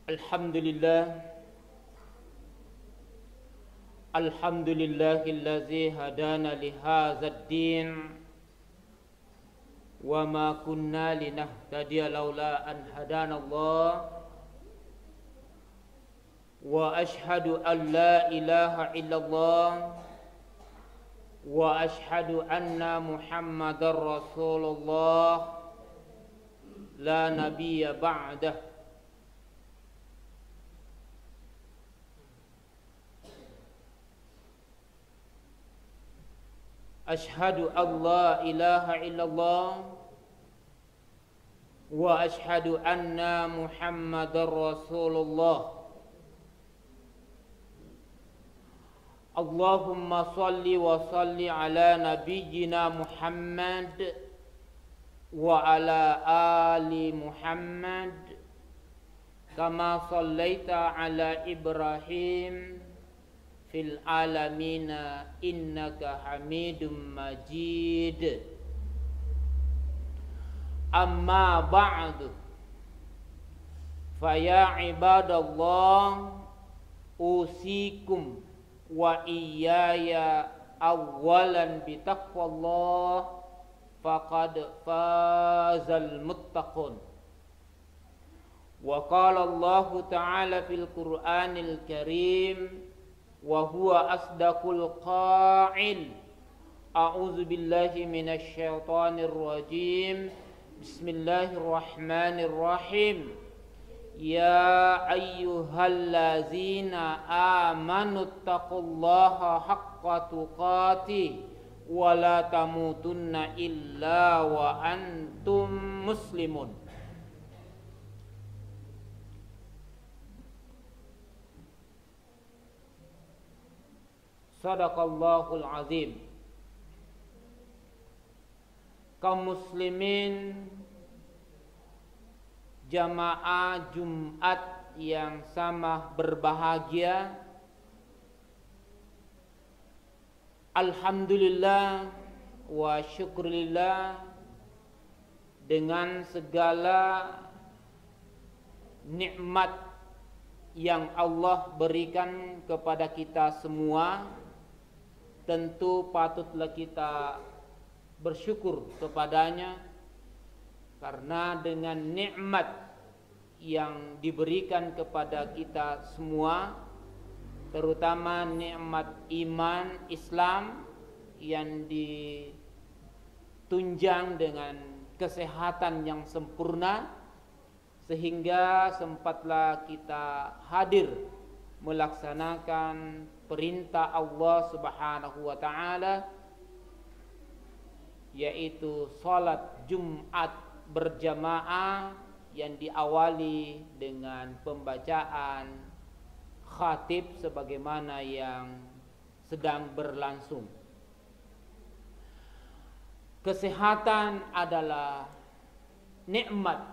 Alhamdulillah Alhamdulillahillazi hadana lihadzal din wa ma kunna linahtadiya laula an hadana Allah wa ashhadu an la ilaha illallah wa ashhadu anna Muhammadar Rasulullah la nabiyya ba'dah. Ashhadu an la ilaha illallah wa ashhadu anna Muhammadar Rasulullah. Allahumma salli wa salli ala nabiyyina Muhammad wa ala ali Muhammad kama sallaita ala Ibrahim fil alamina innaka hamidum majid. Amma ba'du, faya ibadallah, usikum wa iyaya awalan bitaqwallah, faqad fazal muttaqun. Wa qala Allah ta'ala fil Qur'anil Karim wa huwa asdaqul qa'il. A'udzu billahi minasy syaithanir rajim. Bismillahirrahmanirrahim. Ya ayyuhallazina amanu taqullaha haqqa tuqatih wa la tamutunna illa wa antum muslimun. Sadaqallahul azim. Kaum muslimin jamaah Jumat yang sama berbahagia, alhamdulillah wa syukurillah, dengan segala nikmat yang Allah berikan kepada kita semua, tentu patutlah kita bersyukur kepadanya, karena dengan nikmat yang diberikan kepada kita semua, terutama nikmat iman Islam yang ditunjang dengan kesehatan yang sempurna, sehingga sempatlah kita hadir melaksanakan perintah Allah Subhanahu wa taala, yaitu salat Jumat berjamaah yang diawali dengan pembacaan khatib sebagaimana yang sedang berlangsung. Kesehatan adalah nikmat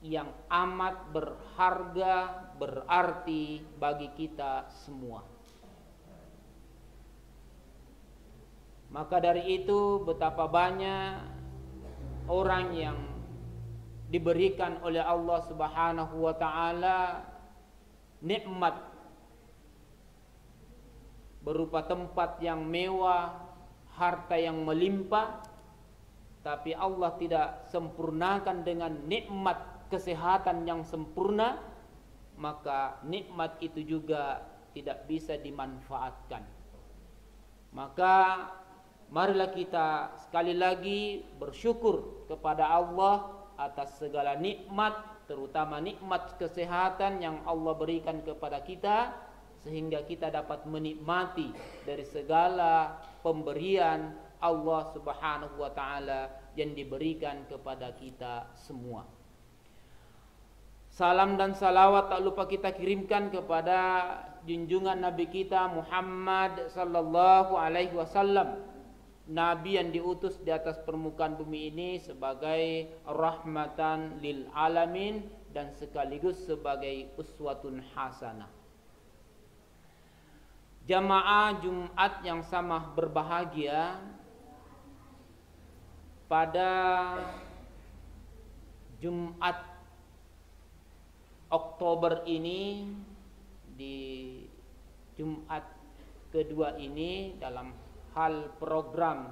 yang amat berharga, berarti bagi kita semua. Maka dari itu betapa banyak orang yang diberikan oleh Allah Subhanahu wa taala nikmat berupa tempat yang mewah, harta yang melimpah, tapi Allah tidak sempurnakan dengan nikmat kesehatan yang sempurna, maka nikmat itu juga tidak bisa dimanfaatkan. Maka marilah kita sekali lagi bersyukur kepada Allah atas segala nikmat, terutama nikmat kesehatan yang Allah berikan kepada kita, sehingga kita dapat menikmati dari segala pemberian Allah Subhanahu wa taala yang diberikan kepada kita semua. Salam dan salawat tak lupa kita kirimkan kepada junjungan Nabi kita Muhammad sallallahu alaihi wasallam, Nabi yang diutus di atas permukaan bumi ini sebagai rahmatan lil alamin dan sekaligus sebagai uswatun hasanah. Jamaah Jumat yang sama berbahagia, pada Jumat Oktober ini, di Jumat kedua ini, dalam hal program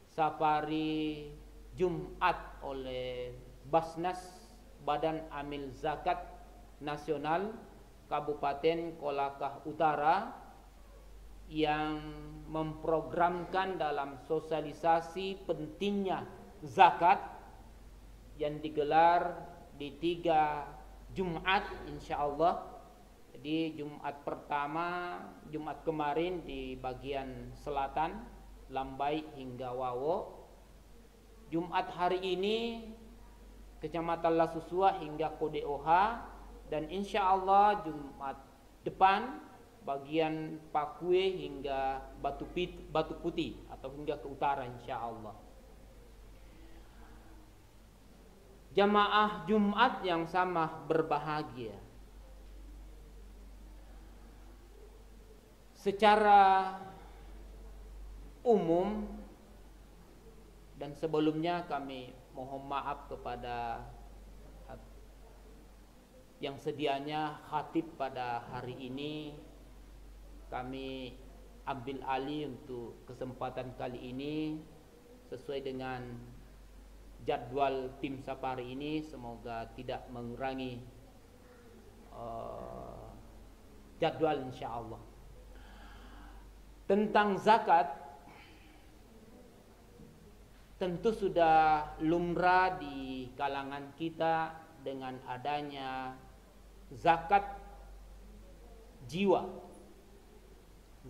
safari Jumat oleh Basnas, Badan Amil Zakat Nasional Kabupaten Kolakah Utara, yang memprogramkan dalam sosialisasi pentingnya zakat yang digelar di 3 Jumat insyaallah. Jadi Jumat pertama, Jumat kemarin di bagian selatan, Lambai hingga Wawo. Jumat hari ini Kecamatan Lasusua hingga Kodeoha, dan insyaallah Jumat depan bagian Pakue hingga Batu Putih atau hingga ke utara insyaallah. Jamaah Jumat yang sama berbahagia. Secara umum dan sebelumnya kami mohon maaf kepada yang sedianya khatib pada hari ini, kami ambil alih untuk kesempatan kali ini sesuai dengan jadwal tim safari ini. Semoga tidak mengurangi jadwal insyaallah. Tentang zakat, tentu sudah lumrah di kalangan kita dengan adanya zakat jiwa.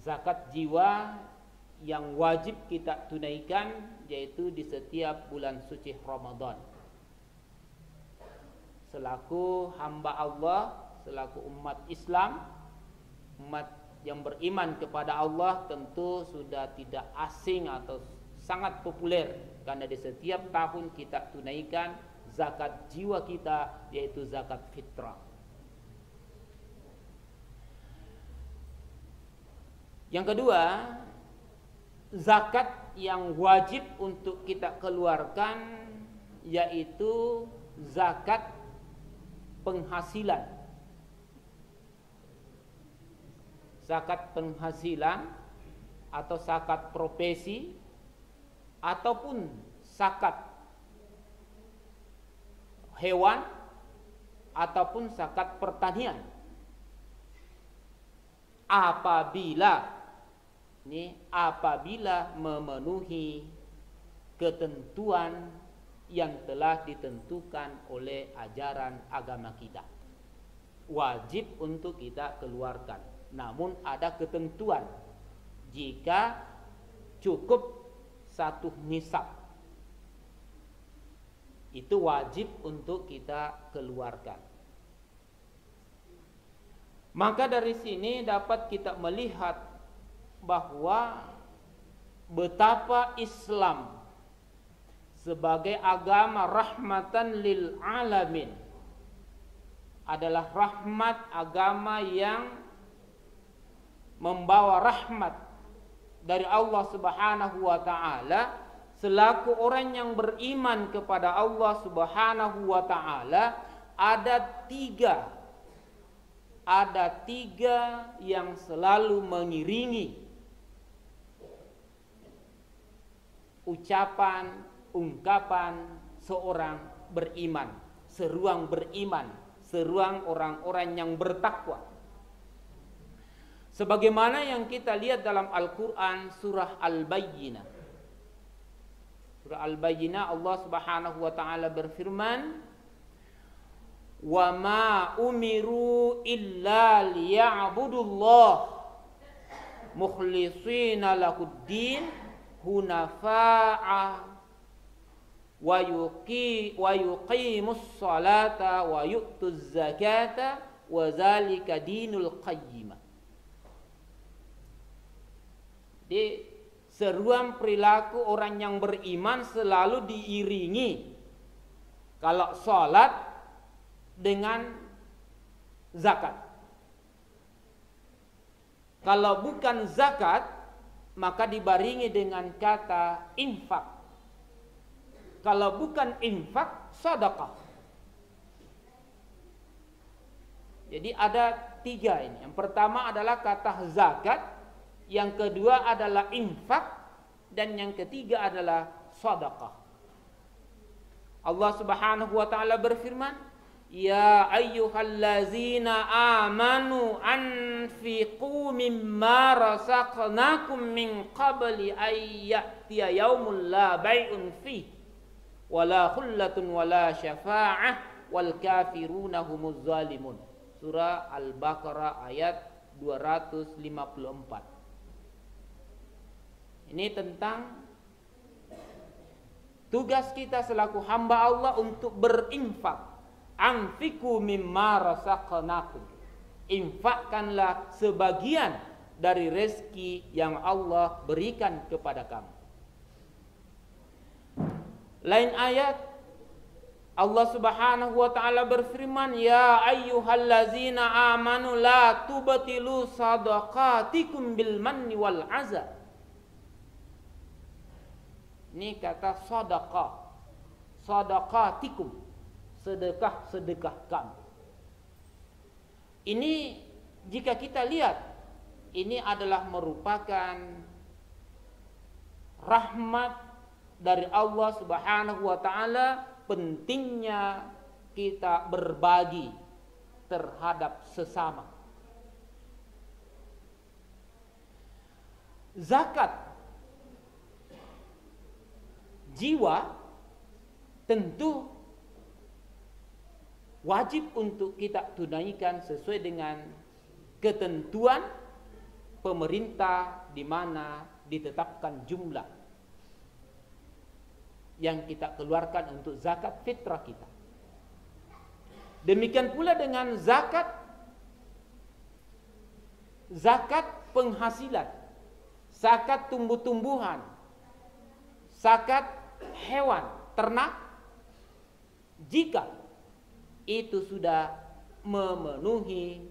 Zakat jiwa yang wajib kita tunaikan, yaitu di setiap bulan suci Ramadan. Selaku hamba Allah, selaku umat Islam, umat yang beriman kepada Allah, tentu sudah tidak asing atau sangat populer, karena di setiap tahun kita tunaikan zakat jiwa kita, yaitu zakat fitrah. Yang kedua, zakat yang wajib untuk kita keluarkan, yaitu zakat penghasilan. Zakat penghasilan atau zakat profesi ataupun zakat hewan ataupun zakat pertanian. Apabila memenuhi ketentuan yang telah ditentukan oleh ajaran agama kita, wajib untuk kita keluarkan. Namun ada ketentuan, jika cukup 1 nisab, itu wajib untuk kita keluarkan. Maka dari sini dapat kita melihat bahwa betapa Islam sebagai agama rahmatan lil alamin adalah rahmat, agama yang membawa rahmat dari Allah Subhanahu wa taala. Selaku orang yang beriman kepada Allah Subhanahu wa taala, ada tiga yang selalu mengiringi ucapan, ungkapan seorang beriman, seruang beriman, seruang orang-orang yang bertakwa. Sebagaimana yang kita lihat dalam Al-Quran surah Al-Bayyinah. Surah Al-Bayyinah, Allah Subhanahu wa taala berfirman, "Wa ma umiru illa liya'budullah mukhlishina lahuddin hunafa'a wa yuqimus salata wa yu'tuz zakata wa zalika dinul qayyimah." Di seruan perilaku orang yang beriman selalu diiringi kalau salat dengan zakat. Kalau bukan zakat, maka dibaringi dengan kata infak. Kalau bukan infak, sedekah. Jadi ada 3 ini. Yang pertama adalah kata zakat, yang kedua adalah infak, dan yang ketiga adalah sedekah. Allah Subhanahu wa taala berfirman, "Ya ayyuhallazina amanu anfiqu mimma razaqnakum min qabli ay ya'tiya yaumul la bai'un fi wala khullatun wala syafa'ah wal kafiruna humuz zalimun." Surah Al-Baqarah ayat 254. Ini tentang tugas kita selaku hamba Allah untuk berinfak. Anfiqu mimma razaqnakum. Infakkanlah sebagian dari rezeki yang Allah berikan kepada kamu. Lain ayat Allah Subhanahu wa taala berfirman, "Ya ayyuhallazina amanu la tubtilu shadaqatikum bil manni wal adza." Ini kata sedekah. Shadaqatikum, sedekah-sedekah kamu. Ini jika kita lihat, ini adalah merupakan rahmat dari Allah Subhanahu wa taala, pentingnya kita berbagi terhadap sesama. Zakat jiwa tentu wajib untuk kita tunaikan sesuai dengan ketentuan pemerintah, di mana ditetapkan jumlah yang kita keluarkan untuk zakat fitrah kita. Demikian pula dengan zakat penghasilan, zakat tumbuh-tumbuhan, zakat hewan, ternak, jika itu sudah memenuhi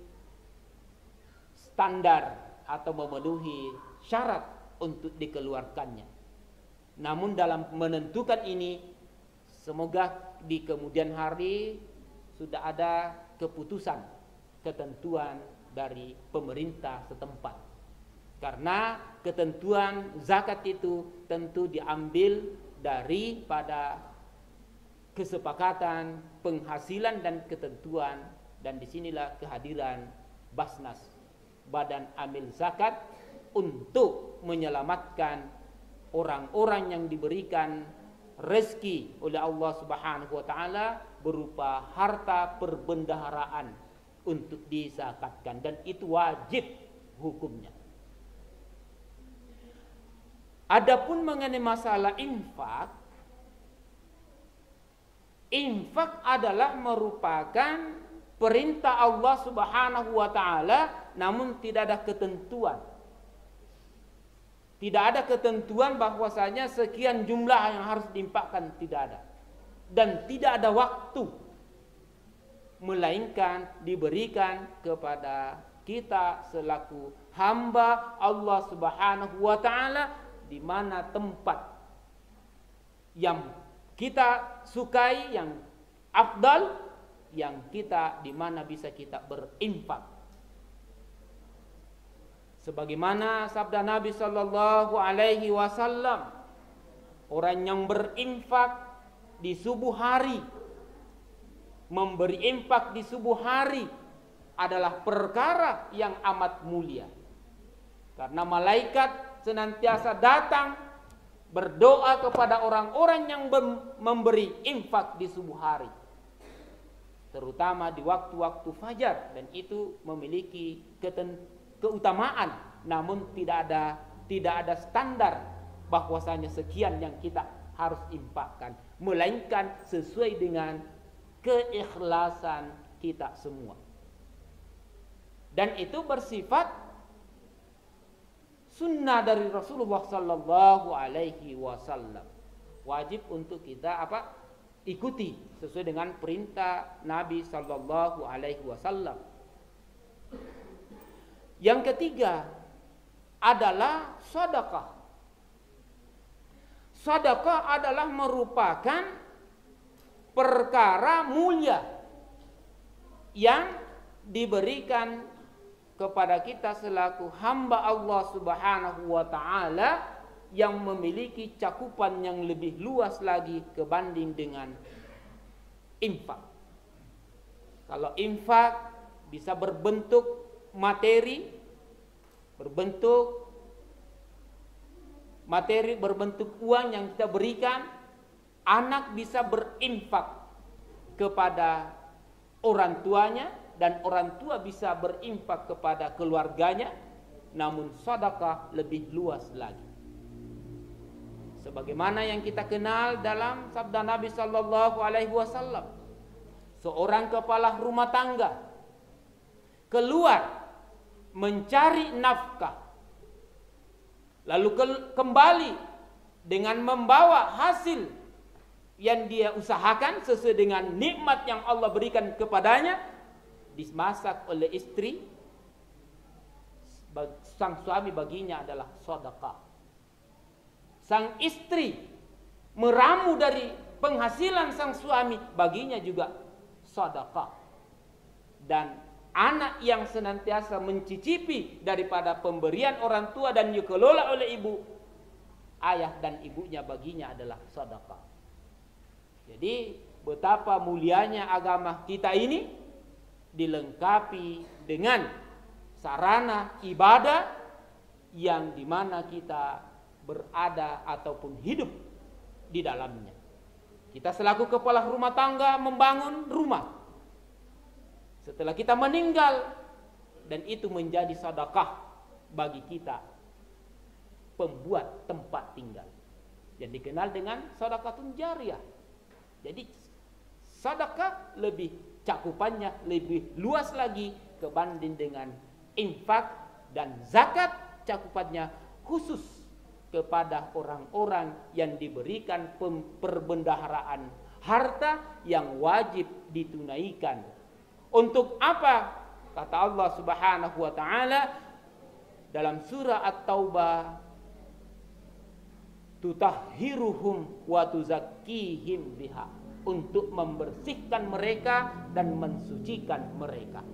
standar atau memenuhi syarat untuk dikeluarkannya. Namun dalam menentukan ini, semoga di kemudian hari sudah ada keputusan, ketentuan dari pemerintah setempat. Karena ketentuan zakat itu tentu diambil daripada kesepakatan penghasilan dan ketentuan, dan disinilah kehadiran Basnas, Badan Amil Zakat, untuk menyelamatkan orang-orang yang diberikan rezeki oleh Allah Subhanahu wa taala berupa harta perbendaharaan untuk dizakatkan, dan itu wajib hukumnya. Adapun mengenai masalah infak adalah merupakan perintah Allah Subhanahu wa taala, namun tidak ada ketentuan. Tidak ada ketentuan bahwasanya sekian jumlah yang harus diinfakkan, tidak ada. Dan tidak ada waktu, melainkan diberikan kepada kita selaku hamba Allah Subhanahu wa taala, di mana tempat yang kita sukai, yang afdal, yang kita di mana bisa kita berinfak. Sebagaimana sabda Nabi sallallahu alaihi wasallam, orang yang berinfak di subuh hari, memberi infak di subuh hari adalah perkara yang amat mulia. Karena malaikat senantiasa datang berdoa kepada orang-orang yang memberi infak di subuh hari, terutama di waktu-waktu fajar, dan itu memiliki keutamaan, namun tidak ada standar bahwasanya sekian yang kita harus infakkan, melainkan sesuai dengan keikhlasan kita semua. Dan itu bersifat sunnah dari Rasulullah sallallahu alaihi wasallam. Wajib untuk kita ikuti sesuai dengan perintah Nabi sallallahu alaihi wasallam. Yang ketiga adalah sedekah. Sedekah adalah merupakan perkara mulia yang diberikan kepada kita selaku hamba Allah Subhanahu wa taala yang memiliki cakupan yang lebih luas lagi kebanding dengan infak. Kalau infak bisa berbentuk materi, berbentuk uang yang kita berikan. Anak bisa berinfak kepada orang tuanya, dan orang tua bisa berinfak kepada keluarganya. Namun sedekah lebih luas lagi. Sebagaimana yang kita kenal dalam sabda Nabi sallallahu alaihi wasallam, seorang kepala rumah tangga keluar mencari nafkah, lalu kembali dengan membawa hasil yang dia usahakan sesuai dengan nikmat yang Allah berikan kepadanya, dimasak oleh istri, sang suami baginya adalah sedekah. Sang istri meramu dari penghasilan sang suami, baginya juga sedekah. Dan anak yang senantiasa mencicipi daripada pemberian orang tua dan dikelola oleh ibu, ayah dan ibunya, baginya adalah sedekah. Jadi betapa mulianya agama kita ini dilengkapi dengan sarana ibadah yang dimana kita berada ataupun hidup di dalamnya. Kita selaku kepala rumah tangga membangun rumah. Setelah kita meninggal, dan itu menjadi sedekah bagi kita, pembuat tempat tinggal, yang dikenal dengan sedekatun jariyah. Jadi sedekah lebih cakupannya lebih luas lagi kebanding dengan infak, dan zakat cakupannya khusus kepada orang-orang yang diberikan perbendaharaan harta yang wajib ditunaikan. Untuk apa? Kata Allah Subhanahu wa taala dalam surah At-Taubah, tutahhiruhum wa tuzakkihim biha, untuk membersihkan mereka dan mensucikan mereka.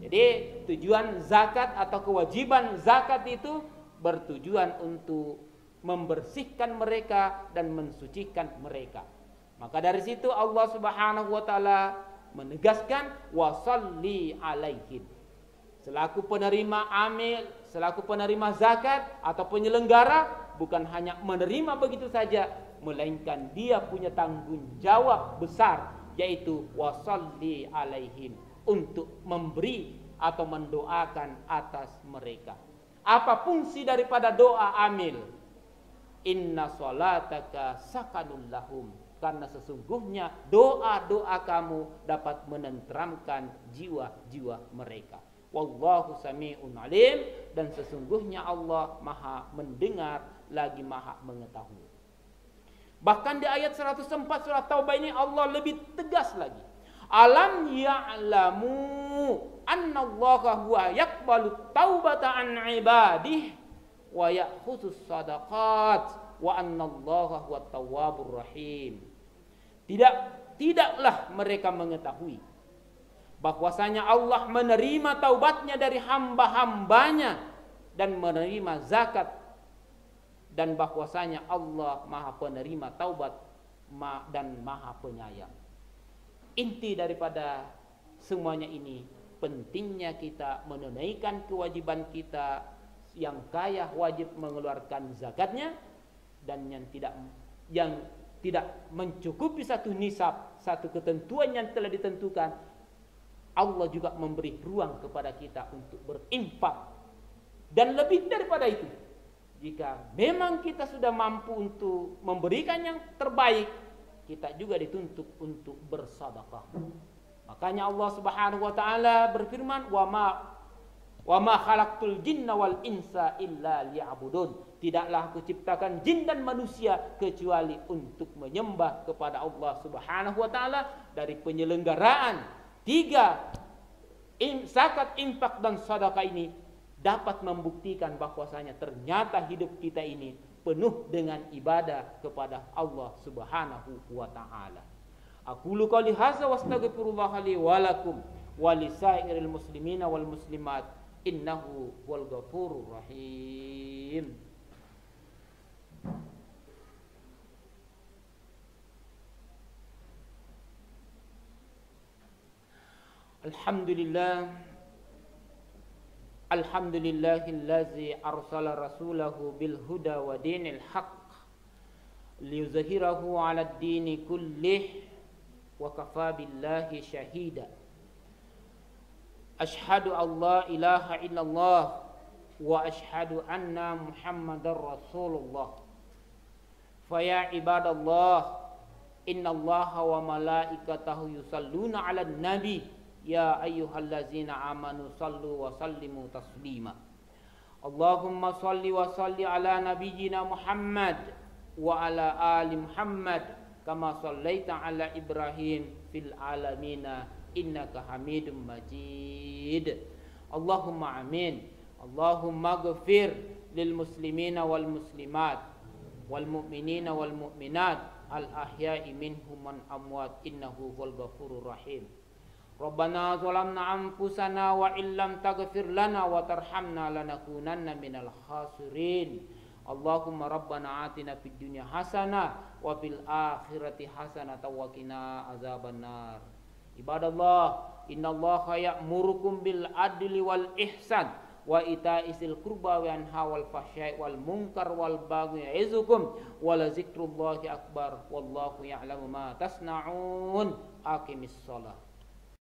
Jadi tujuan zakat atau kewajiban zakat itu bertujuan untuk membersihkan mereka dan mensucikan mereka. Maka dari situ Allah Subhanahu wa taala menegaskan wasalli alaihim. Selaku penerima amil, selaku penerima zakat atau penyelenggara, bukan hanya menerima begitu saja, melainkan dia punya tanggung jawab besar, yaitu wasalli alaihim, untuk memberi atau mendoakan atas mereka. Apa fungsi daripada doa amil? Inna salataka sakanun lahum, karena sesungguhnya doa-doa kamu dapat menenteramkan jiwa-jiwa mereka. Wallahu sami'un alim, dan sesungguhnya Allah Maha mendengar lagi Maha mengetahui. Bahkan di ayat 104 surah Taubah ini Allah lebih tegas lagi. Alam ya'lamu annallaha huwa yaqbalu taubata an ibadihi wa ya'khudhus sadaqat wa annallaha huwa tawwabur rahim. Tidaklah mereka mengetahui bahwasanya Allah menerima taubatnya dari hamba-hambanya dan menerima zakat, dan bahwasanya Allah Maha penerima taubat dan Maha penyayang. Inti daripada semuanya ini, pentingnya kita menunaikan kewajiban kita. Yang kaya wajib mengeluarkan zakatnya, dan yang tidak mencukupi satu nisab, satu ketentuan yang telah ditentukan, Allah juga memberi ruang kepada kita untuk berinfak. Dan lebih daripada itu, jika memang kita sudah mampu untuk memberikan yang terbaik, kita juga dituntut untuk bersedekah. Makanya Allah Subhanahu wa taala berfirman, wa ma khalaqtul jinna wal insa illa liya'budun. Tidaklah aku ciptakan jin dan manusia kecuali untuk menyembah kepada Allah Subhanahu wa taala. Dari penyelenggaraan tiga zakat, infak dan sedekah ini dapat membuktikan bahwasanya ternyata hidup kita ini penuh dengan ibadah kepada Allah Subhanahu wa taala. Aqulu qouli hadza wastaghfirullah li wa lakum wa lisairil muslimina wal muslimat innahu wal ghafurur rahim. Alhamdulillah, alhamdulillahillazi arsala rasulahu bil huda wa dinil haqq liyuzhirahu 'alad dini kullih wa kafa billahi syahida. Ashhadu an la ilaha illallah wa ashhadu anna Muhammadar Rasulullah. Faya ibadallah, innallaha wa malaikatahu yusalluna 'alan nabi. Ya ayyuhallazina amanu sallu wa sallimu taslima. Allahumma salli wa salli ala nabiyyina Muhammad wa ala ali Muhammad kama sallaita ala Ibrahim fil alamina innaka Hamidum Majid. Allahumma amin. Allahumma ghfir lil muslimina wal muslimat wal mu'minina wal mu'minat al ahya'i minhum man amwat innahu wal ghafurur rahim. Rabbana zalamna anfusana wa illam taghfir lana wa tarhamna lanakunanna minal khasirin. Allahumma rabbana atina fid dunya hasanah wa fil akhirati hasanah wa qina azabannar. Ibadallah, innallaha ya'murukum bil adli wal ihsan wa ita'izil qurba wa yanha wal fahsya'i wal munkar wal baghi ya'izukum wa la zikrullahi akbar wallahu ya'lamu ma tasna'un. Aqimis shalah.